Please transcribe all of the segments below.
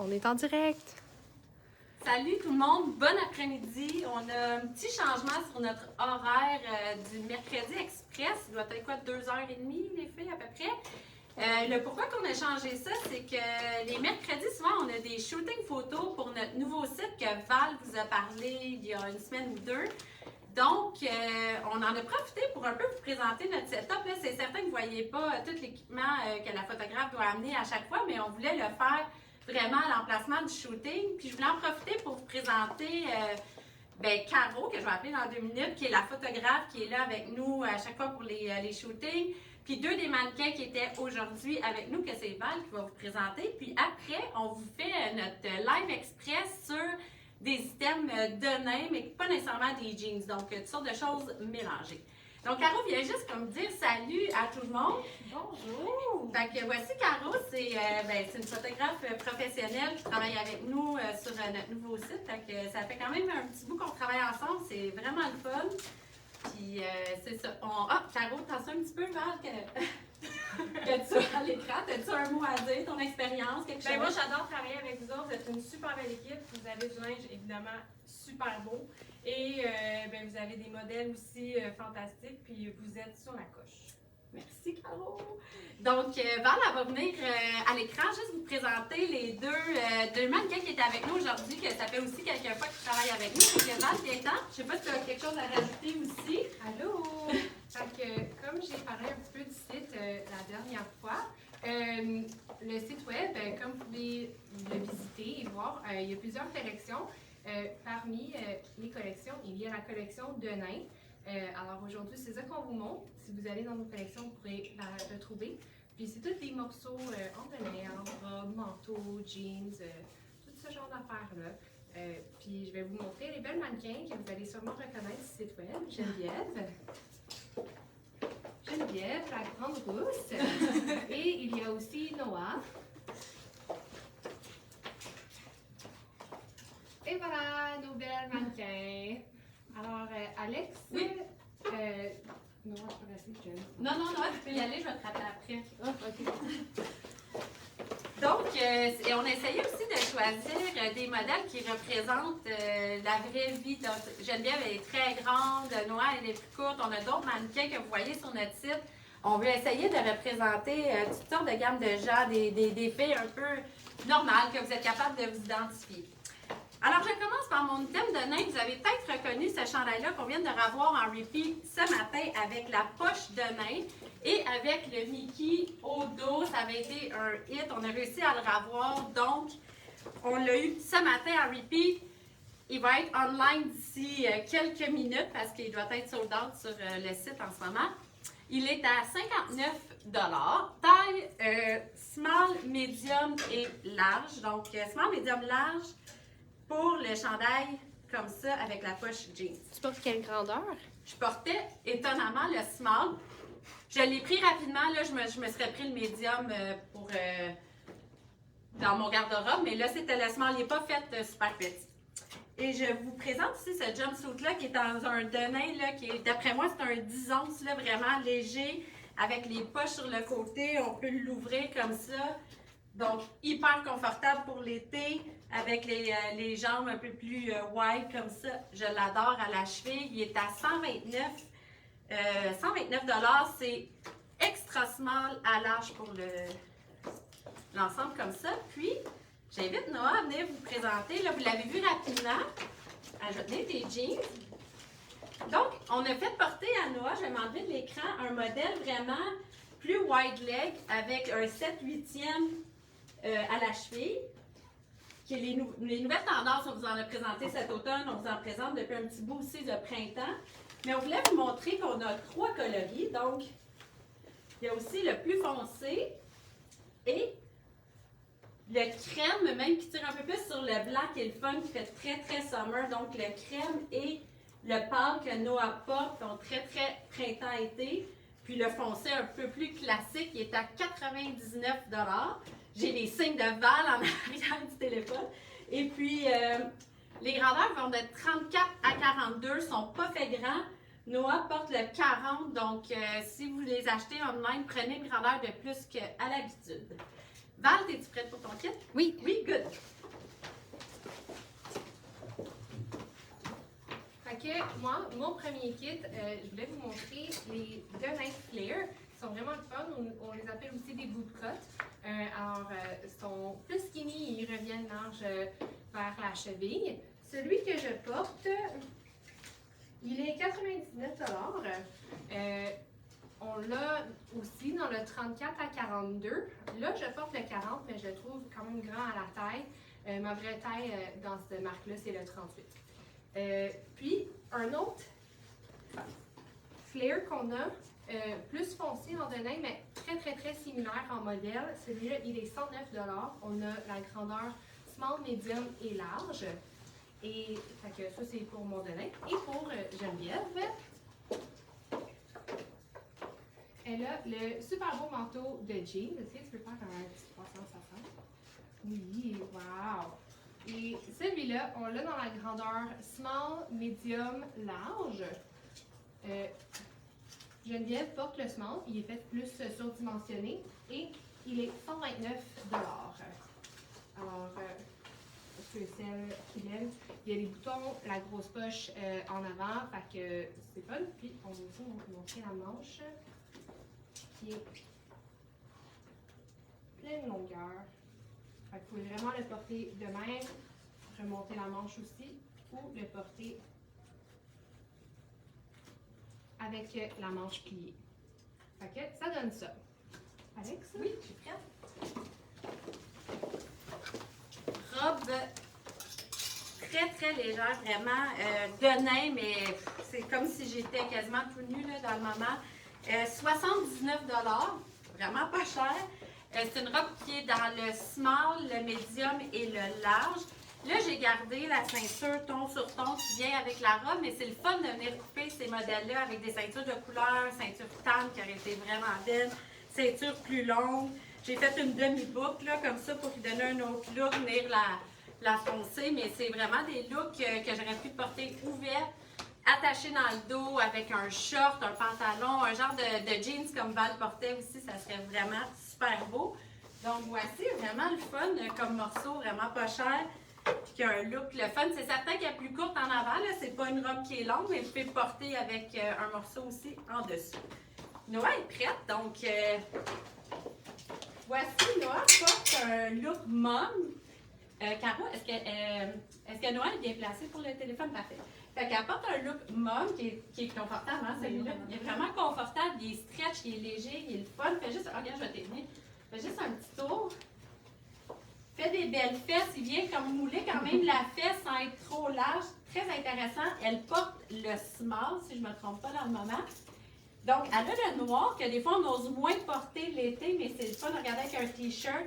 On est en direct. Salut tout le monde, bon après-midi. On a un petit changement sur notre horaire du mercredi express. Il doit être quoi, 2h30 les filles à peu près. Le pourquoi qu'on a changé ça, c'est que les mercredis, souvent, on a des shootings photos pour notre nouveau site que Val vous a parlé il y a une semaine ou deux. Donc, on en a profité pour un peu vous présenter notre setup. Là, c'est certain que vous ne voyez pas tout l'équipement que la photographe doit amener à chaque fois, mais on voulait le faire vraiment à l'emplacement du shooting. Puis, je voulais en profiter pour vous présenter Caro, que je vais appeler dans 2 minutes, qui est la photographe qui est là avec nous à chaque fois pour les shootings. Puis 2 des mannequins qui étaient aujourd'hui avec nous, que c'est Val qui va vous présenter. Puis après, on vous fait notre live express sur des items de nain, mais pas nécessairement des jeans. Donc, toutes sortes de choses mélangées. Donc, Caro vient juste comme dire salut à tout le monde. Bonjour! Fait que voici Caro, c'est une photographe professionnelle qui travaille avec nous sur notre nouveau site. Fait que ça fait quand même un petit bout qu'on travaille ensemble, c'est vraiment le fun. Puis c'est ça. Caro, t'en sais un petit peu, Val, que tu as à l'écran. As-tu un mot à dire, ton expérience, quelque chose? Moi, j'adore travailler avec vous autres. Vous êtes une super belle équipe. Vous avez du linge, évidemment, super beau. Et vous avez des modèles aussi fantastiques. Puis vous êtes sur la coche. Merci, Caro. Donc, Val, elle va venir à l'écran juste vous présenter les deux mannequins qui étaient avec nous aujourd'hui, que ça fait aussi quelques fois qu'ils travaillent avec nous. Fait que Val, viens-t'en. Je sais pas si tu as quelque chose à rajouter aussi. Allô! Fait que, comme j'ai parlé un petit peu du site la dernière fois, le site web, comme vous pouvez le visiter et voir, il y a plusieurs collections. Parmi les collections, il y a la collection de nains. Alors aujourd'hui, c'est ça qu'on vous montre. Si vous allez dans nos collections, vous pourrez la retrouver. Puis c'est tous des morceaux en nain, en robe, manteau, jeans, tout ce genre d'affaires-là. Puis je vais vous montrer les belles mannequins que vous allez sûrement reconnaître sur le site web. Geneviève, la grande rousse. Et il y a aussi Noah. Et voilà, nos belles mannequins. Alors, Alex, oui. Non, je peux rester jeune. Non, tu peux y aller, je vais te rappeler après. Ah, ok. Donc, on a essayé aussi de choisir des modèles qui représentent la vraie vie. Donc, Geneviève, elle est très grande, Noah, elle est plus courte. On a d'autres mannequins que vous voyez sur notre site. On veut essayer de représenter toutes sortes de gammes de gens, des filles un peu normales que vous êtes capable de vous identifier. Alors, je commence par mon item de nain. Vous avez peut-être reconnu ce chandail-là qu'on vient de revoir en repeat ce matin avec la poche de nain et avec le Mickey au dos. Ça avait été un hit. On a réussi à le revoir. Donc, on l'a eu ce matin en repeat. Il va être online d'ici quelques minutes parce qu'il doit être sold out sur le site en ce moment. Il est à 59 $. Taille small, medium et large. Donc, small, medium, large. Pour le chandail comme ça avec la poche jeans. Tu portes quelle grandeur? Je portais étonnamment le small. Je l'ai pris rapidement. Là, je me serais pris le medium dans mon garde-robe, mais là, c'était le small. Il n'est pas fait super petit. Et je vous présente aussi ce jumpsuit-là qui est dans un denim, là, qui est, d'après moi, c'est un 10 onces, là, vraiment léger, avec les poches sur le côté. On peut l'ouvrir comme ça. Donc, hyper confortable pour l'été, avec les jambes un peu plus wide comme ça. Je l'adore à la cheville. Il est à 129 $. C'est extra small à large pour l'ensemble comme ça. Puis, j'invite Noah à venir vous présenter. Là, vous l'avez vu rapidement. Ajouter des jeans. Donc, on a fait porter à Noah, je vais m'enlever de l'écran, un modèle vraiment plus wide leg avec un 7/8e à la cheville, qui est les nouvelles tendances. On vous en a présenté cet automne, on vous en présente depuis un petit bout aussi de printemps. Mais on voulait vous montrer qu'on a 3 coloris. Donc, il y a aussi le plus foncé et le crème, même qui tire un peu plus sur le blanc, qui est le fun, qui fait très, très summer. Donc, le crème et le pâle que Noah porte sont très, très printemps-été. Puis le foncé un peu plus classique, il est à 99 $. J'ai les signes de Val en arrière du téléphone. Et puis, les grandeurs vont de 34 à 42, ne sont pas fait grands. Noah porte le 40, donc si vous les achetez online, prenez une grandeur de plus qu'à l'habitude. Val, es-tu prête pour ton kit? Oui. Oui, good. que moi, mon premier kit, je voulais vous montrer les The Night Flare. Ils sont vraiment le fun. On les appelle aussi des bootcut. Ils sont plus skinny et ils reviennent large vers la cheville. Celui que je porte, il est 99 $. On l'a aussi dans le 34 à 42. Là, je porte le 40, mais je le trouve quand même grand à la taille. Ma vraie taille dans cette marque-là, c'est le 38. Puis, un autre flare qu'on a, plus foncé en denim, mais très similaire en modèle. Celui-là, il est 109 $. On a la grandeur small, medium et large. Et fait que ça, c'est pour mon denim. Et pour Geneviève, elle a le super beau manteau de jeans. Est-ce que tu peux faire un petit 360? Oui, wow! Et celui-là, on l'a dans la grandeur small, medium, large. Geneviève porte le small, il est fait plus surdimensionné et il est 129 $. Alors, ceux et celles qui l'aiment, il y a les boutons, la grosse poche en avant, fait que c'est fun. Puis, on va aussi vous montrer la manche qui est pleine longueur. Fait que vous pouvez vraiment le porter de même, remonter la manche aussi, ou le porter avec la manche pliée. Fait que ça donne ça. Alex? Oui, je suis prête. Robe très légère, vraiment denim, mais c'est comme si j'étais quasiment tout nue là, dans le moment. 79 $, vraiment pas cher. C'est une robe qui est dans le small, le medium et le large. Là, j'ai gardé la ceinture ton sur ton qui vient avec la robe, mais c'est le fun de venir couper ces modèles-là avec des ceintures de couleur, ceinture tan qui aurait été vraiment belle, ceinture plus longue. J'ai fait une demi-boucle là, comme ça pour lui donner un autre look, venir la foncer, mais c'est vraiment des looks que j'aurais pu porter ouverts, attachés dans le dos avec un short, un pantalon, un genre de jeans comme Val portait aussi, ça serait vraiment super beau. Donc voici vraiment le fun comme morceau, vraiment pas cher. Puis qui a un look le fun. C'est certain qu'elle est plus courte en avant, là. C'est pas une robe qui est longue, mais vous pouvez le porter avec un morceau aussi en dessous. Noah est prête, donc voici Noah porte un look mom. Caro, est-ce que Noah est bien placé pour le téléphone? Parfait. Fait qu'elle porte un look mom qui est confortable, hein, celui-là. Il est vraiment confortable, il est stretch, il est léger, il est le fun. Fais juste, regarde, je vais t'aider. Fais juste un petit tour. Fait des belles fesses, il vient comme mouler quand même la fesse sans être trop large. Très intéressant. Elle porte le small, si je ne me trompe pas dans le moment. Donc, elle a le noir, que des fois on ose moins porter l'été, mais c'est le fun de regarder avec un t-shirt.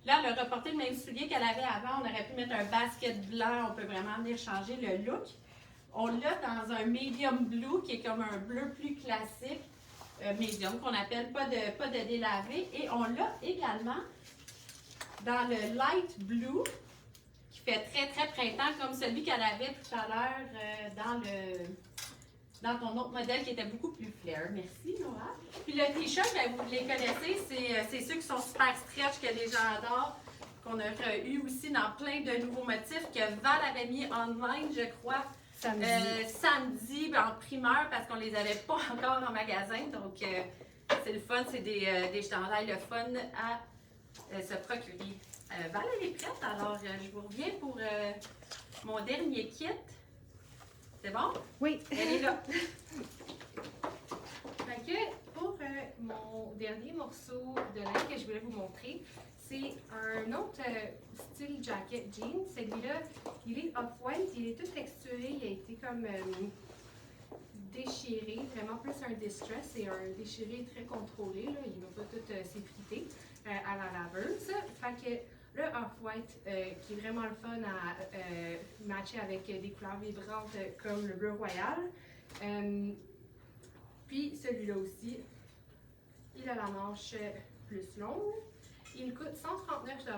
Là, elle a reporté le même soulier qu'elle avait avant. On aurait pu mettre un basket blanc. On peut vraiment venir changer le look. On l'a dans un medium blue, qui est comme un bleu plus classique. Medium, qu'on appelle pas de délavé. Et on l'a également dans le light blue, qui fait très printemps, comme celui qu'elle avait tout à l'heure dans ton autre modèle qui était beaucoup plus flare. Merci, Noah. Puis le t-shirt, ben, vous les connaissez, c'est ceux qui sont super stretch, que les gens adorent, qu'on a eu aussi dans plein de nouveaux motifs, que Val avait mis online, je crois, samedi en primeur, parce qu'on les avait pas encore en magasin. Donc, c'est le fun, c'est des chandails, le fun à se procurer. Val, elle est prête, alors je vous reviens pour mon dernier kit. C'est bon? Oui. Elle est là. Fait que pour mon dernier morceau de lin que je voulais vous montrer, c'est un autre style jacket jeans. Celui-là, il est off-white, il est tout texturé, il a été comme déchiré, vraiment plus un distress et un déchiré très contrôlé. Là. Il ne va pas tout s'effriter à la laveuse. Fait que le off-white, qui est vraiment le fun à matcher avec des couleurs vibrantes comme le bleu royal. Puis celui-là aussi, il a la manche plus longue. Il coûte 139 $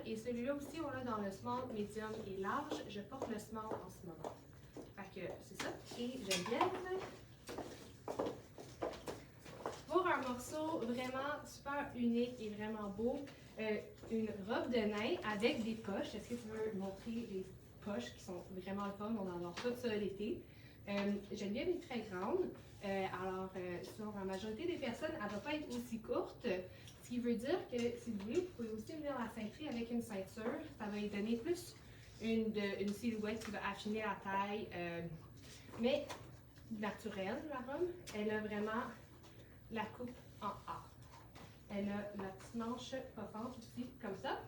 et celui-là aussi, on l'a dans le small, medium et large. Je porte le small en ce moment. Fait que c'est ça. Et Geneviève, pour un morceau vraiment super unique et vraiment beau, une robe de nain avec des poches. Est-ce que tu veux montrer les poches qui sont vraiment le fun? On adore tout ça l'été. Geneviève est très grande. Alors, sur la majorité des personnes, elle ne va pas être aussi courte. Ce qui veut dire que, si vous voulez, vous pouvez aussi venir la ceinturer avec une ceinture. Ça va lui donner plus une silhouette qui va affiner la taille, mais naturelle, la robe. Elle a vraiment la coupe en A. Elle a la petite manche offante aussi, comme ça.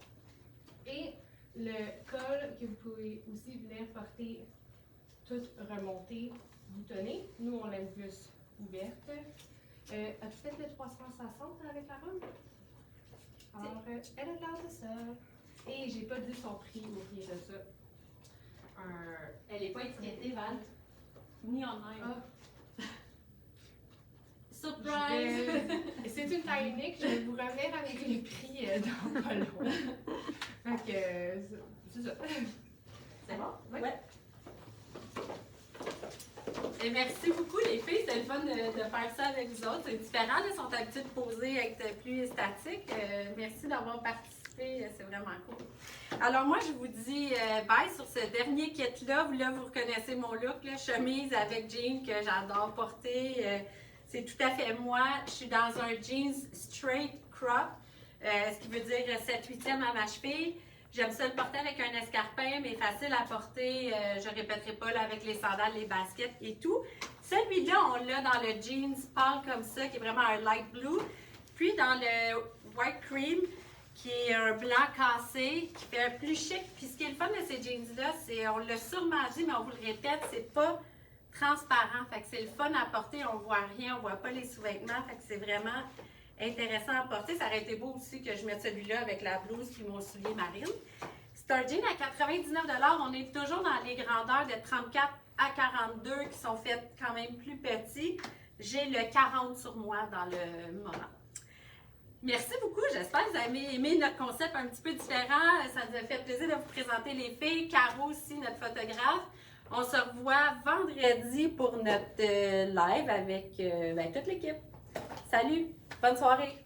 Et le col que vous pouvez aussi venir porter tout remonté, boutonné. Nous, on l'aime plus ouverte. As-tu fait le 360 avec la robe? Alors, elle a l'air de ça. Et j'ai pas dit son prix ou rien de ça. Elle n'est pas étiquetée, Val. Ni en même. Ah. Surprise! C'est une taille unique. Je vais vous revenir avec les prix dans pas long. Donc, c'est ça. C'est bon? Oui. Ouais. Et merci beaucoup les filles, c'était le fun de faire ça avec vous autres. C'est différent, ils sont habitués de poser, être plus statiques. Merci d'avoir participé, c'est vraiment cool. Alors moi je vous dis bye sur ce dernier kit-là. Là vous reconnaissez mon look, là, chemise avec jeans que j'adore porter. C'est tout à fait moi. Je suis dans un jeans straight crop, ce qui veut dire 7/8e à ma cheville. J'aime ça le porter avec un escarpin, mais facile à porter. Je ne répéterai pas là, avec les sandales, les baskets et tout. Celui-là, on l'a dans le jeans pâle comme ça, qui est vraiment un light blue. Puis dans le white cream, qui est un blanc cassé, qui fait un plus chic. Puis ce qui est le fun de ces jeans-là, c'est, on l'a sûrement dit, mais on vous le répète, c'est pas transparent. Fait que c'est le fun à porter, on voit rien, on voit pas les sous-vêtements. Fait que c'est vraiment intéressant à porter. Ça aurait été beau aussi que je mette celui-là avec la blouse puis mon soulier marine. C'est un jean à 99 $. On est toujours dans les grandeurs de 34 à 42 qui sont faites quand même plus petits. J'ai le 40 sur moi dans le moment. Merci beaucoup. J'espère que vous avez aimé notre concept un petit peu différent. Ça nous a fait plaisir de vous présenter les filles. Caro aussi, notre photographe. On se revoit vendredi pour notre live avec toute l'équipe. Salut! Bonne soirée!